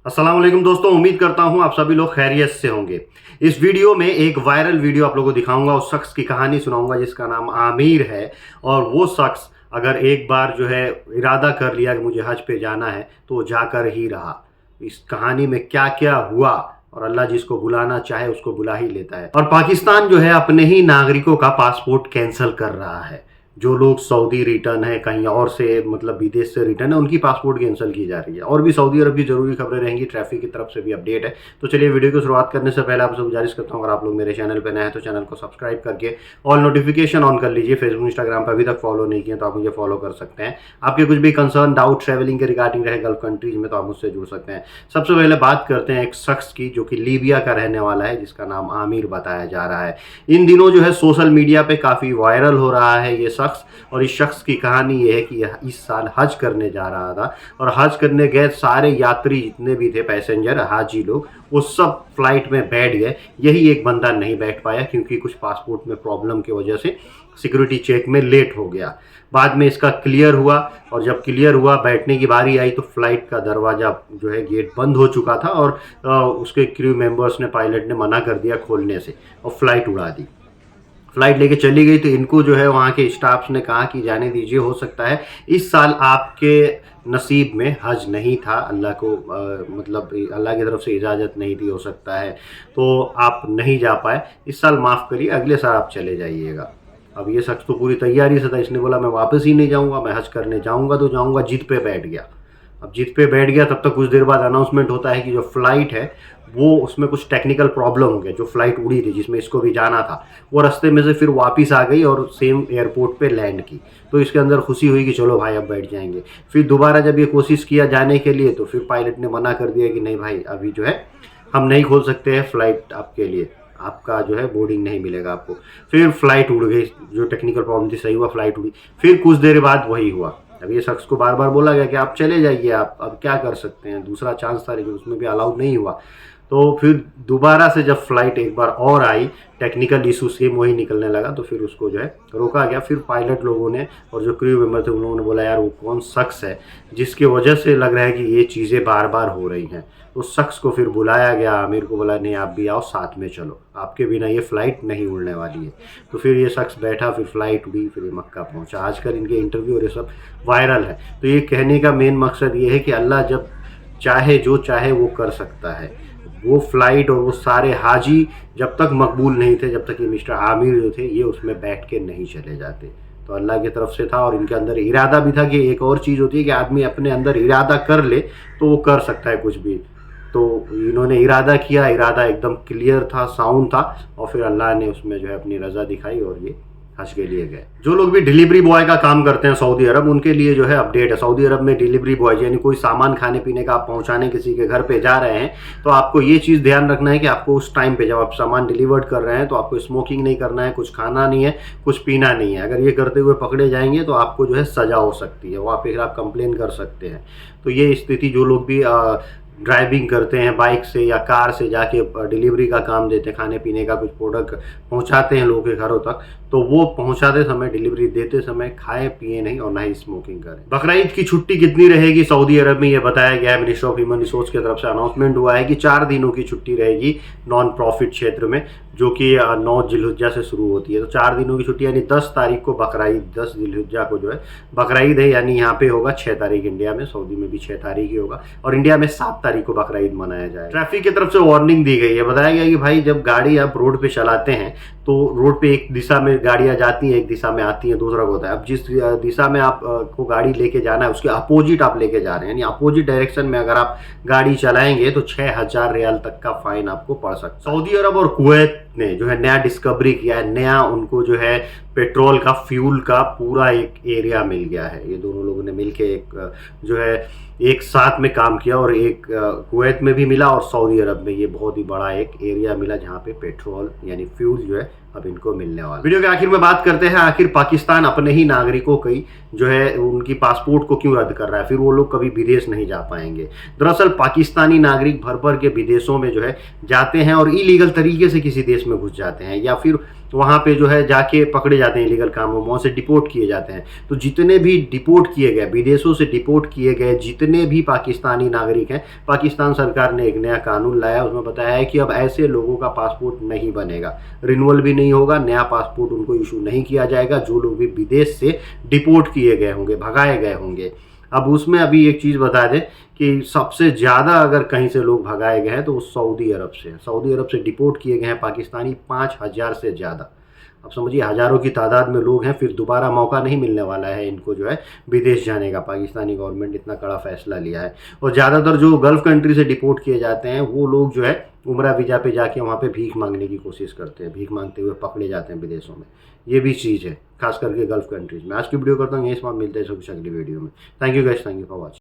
अस्सलाम वालेकुम दोस्तों, उम्मीद करता हूं आप सभी लोग खैरियत से होंगे। इस वीडियो में एक वायरल वीडियो आप लोगों को दिखाऊंगा, उस शख्स की कहानी सुनाऊंगा जिसका नाम आमिर है। और वो शख्स अगर एक बार जो है इरादा कर लिया कि मुझे हज पे जाना है तो वो जाकर ही रहा। इस कहानी में क्या क्या हुआ, और अल्लाह जिसको बुलाना चाहे उसको बुला ही लेता है। और पाकिस्तान जो है अपने ही नागरिकों का पासपोर्ट कैंसिल कर रहा है। जो लोग सऊदी रिटर्न है, कहीं और से मतलब विदेश से रिटर्न है, उनकी पासपोर्ट कैंसिल की जा रही है। और भी सऊदी अरब की जरूरी खबरें रहेंगी, ट्रैफिक की तरफ से भी अपडेट है। तो चलिए वीडियो की शुरुआत करने से पहले आपसे गुजारिश करता हूँ, अगर आप लोग मेरे चैनल पर नए हैं तो चैनल को सब्सक्राइब करके ऑल नोटिफिकेशन ऑन कर लीजिए। फेसबुक इंस्टाग्राम पर अभी तक फॉलो नहीं किया तो आप मुझे फॉलो कर सकते हैं। आपके कुछ भी कंसर्न डाउट ट्रैवलिंग के रिगार्डिंग रहे गल्फ कंट्रीज में तो आप मुझसे जुड़ सकते हैं। सबसे पहले बात करते हैं एक शख्स की जो कि लीबिया का रहने वाला है, जिसका नाम आमिर बताया जा रहा है। इन दिनों जो है सोशल मीडिया पे काफ़ी वायरल हो रहा है ये शख्स। और इस शख्स की कहानी ये है कि यह इस साल हज करने जा रहा था, और हज करने गए सारे यात्री जितने भी थे, पैसेंजर हाजी लोग, वो सब फ्लाइट में बैठ गए। यही एक बंदा नहीं बैठ पाया क्योंकि कुछ पासपोर्ट में प्रॉब्लम की वजह से सिक्योरिटी चेक में लेट हो गया। बाद में इसका क्लियर हुआ, और जब क्लियर हुआ बैठने की बारी आई तो फ्लाइट का दरवाज़ा जो है गेट बंद हो चुका था, और उसके क्रू मेंबर्स ने, पायलट ने मना कर दिया खोलने से और फ्लाइट उड़ा दी। फ्लाइट लेके चली गई तो इनको जो है वहाँ के स्टाफ्स ने कहा कि जाने दीजिए, हो सकता है इस साल आपके नसीब में हज नहीं था, अल्लाह को मतलब अल्लाह की तरफ से इजाज़त नहीं थी, हो सकता है तो आप नहीं जा पाए, इस साल माफ़ करिए, अगले साल आप चले जाइएगा। अब ये शख्स तो पूरी तैयारी से था, इसने बोला मैं वापस ही नहीं जाऊँगा, मैं हज करने जाऊँगा तो जाऊँगा। जिद पे बैठ गया। अब जिद पे बैठ गया तब तक कुछ देर बाद अनाउंसमेंट होता है कि जो फ्लाइट है वो उसमें कुछ टेक्निकल प्रॉब्लम हो गया। जो फ्लाइट उड़ी थी जिसमें इसको भी जाना था, वो रास्ते में से फिर वापस आ गई और सेम एयरपोर्ट पे लैंड की। तो इसके अंदर खुशी हुई कि चलो भाई अब बैठ जाएंगे। फिर दोबारा जब ये कोशिश किया जाने के लिए तो फिर पायलट ने मना कर दिया कि नहीं भाई, अभी जो है हम नहीं खोल सकते हैं फ्लाइट आपके लिए, आपका जो है बोर्डिंग नहीं मिलेगा आपको। फिर फ्लाइट उड़ गई, जो टेक्निकल प्रॉब्लम थी सही हुआ, फ्लाइट उड़ी। फिर कुछ देर बाद वही हुआ। अब ये शख्स को बार बार बोला गया कि आप चले जाइए, आप अब क्या कर सकते हैं, दूसरा चांस था लेकिन उसमें भी अलाउड नहीं हुआ। तो फिर दोबारा से जब फ्लाइट एक बार और आई, टेक्निकल इशू सेम वही निकलने लगा, तो फिर उसको जो है रोका गया। फिर पायलट लोगों ने और जो क्रू मेंबर थे उन लोगों ने बोला यार वो कौन शख्स है जिसकी वजह से लग रहा है कि ये चीज़ें बार बार हो रही हैं। उस शख्स को फिर बुलाया गया, आमिर को बोला नहीं आप भी आओ, साथ में चलो, आपके बिना ये फ़्लाइट नहीं उड़ने वाली है। तो फिर ये शख्स बैठा, फिर फ्लाइट उड़ी, फिर ये मक्का पहुंचा। आजकल इनके इंटरव्यू और ये सब वायरल है। तो ये कहने का मेन मकसद ये है कि अल्लाह जब चाहे जो चाहे वो कर सकता है। वो फ्लाइट और वो सारे हाजी जब तक मकबूल नहीं थे, जब तक ये मिस्टर आमिर जो थे ये उसमें बैठ के नहीं चले जाते। तो अल्लाह की तरफ से था, और इनके अंदर इरादा भी था। कि एक और चीज़ होती है कि आदमी अपने अंदर इरादा कर ले तो वो कर सकता है कुछ भी। तो इन्होंने इरादा किया, इरादा एकदम क्लियर था, साउंड था, और फिर अल्लाह ने उसमें जो है अपनी रज़ा दिखाई और ये हज के लिए गए। जो लोग भी डिलीवरी बॉय का काम करते हैं सऊदी अरब, उनके लिए जो है अपडेट है। सऊदी अरब में डिलीवरी बॉय यानी कोई सामान खाने पीने का आप पहुंचाने किसी के घर पे जा रहे हैं तो आपको ये चीज़ ध्यान रखना है कि आपको उस टाइम पे जब आप सामान डिलीवर्ड कर रहे हैं तो आपको स्मोकिंग नहीं करना है, कुछ खाना नहीं है, कुछ पीना नहीं है। अगर ये करते हुए पकड़े जाएंगे तो आपको जो है सज़ा हो सकती है, वहाँ पर आप कंप्लेन कर सकते हैं। तो ये स्थिति, जो लोग भी ड्राइविंग करते हैं बाइक से या कार से जाके डिलीवरी का काम देते हैं, खाने पीने का कुछ प्रोडक्ट पहुंचाते हैं लोगों के घरों तक, तो वो पहुंचाते समय, डिलीवरी देते समय खाए पिए नहीं और ना ही स्मोकिंग करें। बकरीद की छुट्टी कितनी रहेगी सऊदी अरब में, ये बताया गया है। मिनिस्ट्री ऑफ ह्यूमन रिसोर्स की तरफ से अनाउंसमेंट हुआ है कि 4 दिनों की छुट्टी रहेगी नॉन प्रॉफिट क्षेत्र में, जो कि 9 जिलहिज्जा से शुरू होती है। तो 4 दिनों की छुट्टी, यानी 10 तारीख को बकरीद, 10 जिलहिज्जा को जो है बकरीद है। यानी यहाँ पे होगा 6 तारीख इंडिया में, सऊदी में भी 6 तारीख ही होगा, और इंडिया में 7 तारीख को बकरीद मनाया जाएगा। ट्रैफिक की तरफ से वार्निंग दी गई है। बताया गया कि भाई जब गाड़ी आप रोड पे चलाते हैं तो रोड पे एक दिशा में गाड़ियां जाती हैं, एक दिशा में आती हैं, दूसरा होता है। अब जिस दिशा में आप को गाड़ी लेके जाना है उसके अपोजिट आप लेके जा रहे हैं, यानी अपोजिट डायरेक्शन में अगर आप गाड़ी चलाएंगे तो 6000 रियाल तक का फाइन आपको पड़ सकता है। सऊदी अरब और कुवैत ने जो है नया डिस्कवरी किया है, नया उनको जो है पेट्रोल का, फ्यूल का पूरा एक एरिया मिल गया है। ये दोनों लोगों ने मिलके एक जो है एक साथ में काम किया, और एक कुवैत में भी मिला और सऊदी अरब में ये बहुत ही बड़ा एक एरिया मिला जहाँ पे पेट्रोल यानी फ्यूल जो है अब इनको मिलने वाला। वीडियो के आखिर में बात करते हैं, आखिर पाकिस्तान अपने ही नागरिकों की जो है उनकी पासपोर्ट को क्यों रद्द कर रहा है, फिर वो लोग कभी विदेश नहीं जा पाएंगे। दरअसल पाकिस्तानी नागरिक भर भर के विदेशों में जो है जाते हैं और इलीगल तरीके से किसी देश में घुस जाते हैं, या फिर वहाँ पे जो है जाके पकड़े जाते हैं इलीगल कामों में, वहाँ से डिपोर्ट किए जाते हैं। तो जितने भी डिपोर्ट किए गए, विदेशों से डिपोर्ट किए गए जितने भी पाकिस्तानी नागरिक हैं, पाकिस्तान सरकार ने एक नया कानून लाया, उसमें बताया है कि अब ऐसे लोगों का पासपोर्ट नहीं बनेगा, रिन्यूअल भी नहीं होगा, नया पासपोर्ट उनको इशू नहीं किया जाएगा जो लोग भी विदेश से डिपोर्ट किए गए होंगे, भगाए गए होंगे। अब उसमें अभी एक चीज़ बता दें कि सबसे ज़्यादा अगर कहीं से लोग भगाए गए हैं तो वो सऊदी अरब से हैं। सऊदी अरब से डिपोर्ट किए गए हैं पाकिस्तानी 5,000 से ज़्यादा। अब समझिए हज़ारों की तादाद में लोग हैं, फिर दोबारा मौका नहीं मिलने वाला है इनको जो है विदेश जाने का। पाकिस्तानी गवर्नमेंट इतना कड़ा फैसला लिया है। और ज़्यादातर जो गल्फ़ कंट्री से डिपोर्ट किए जाते हैं वो लोग जो है उम्रा वीज़ा पे जाके वहाँ पे भीख मांगने की कोशिश करते हैं, भीख मांगते हुए पकड़े जाते हैं विदेशों में। ये भी चीज़ है, खास करके गल्फ़ कंट्रीज़ में। आज की वीडियो करता हूँ यहीं समाप्त, मिलते हैं कुछ अगली वीडियो में। Thank you guys, thank you for watching.